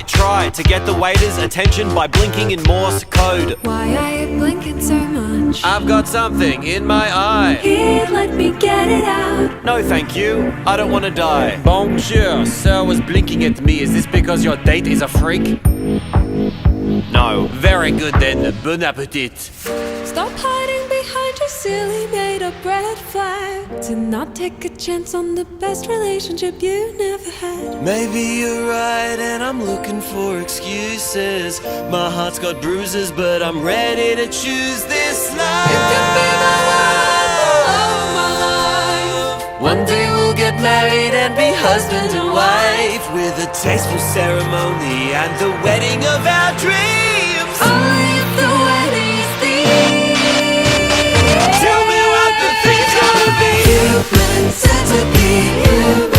try to get the waiter's attention by blinking in Morse code. Why are you blinking so much? I've got something in my eye. Here, let me get it out. No thank you, I don't want to die. Bonjour, sir was blinking at me. Is this because your date is a freak? No. Very good then, bon appetit. Stop hiding behind your silly made-up red flag. To not take a chance on the best relationship you never had. Maybe you're right and I'm looking for excuses. My heart's got bruises but I'm ready to choose this life. You can be the one, the love of my life. One day we'll get married and be husband and wife, with a tasteful ceremony and the wedding of our dreams. Only if the wedding's theme. Tell me what the thing's gonna be. Human centipede, human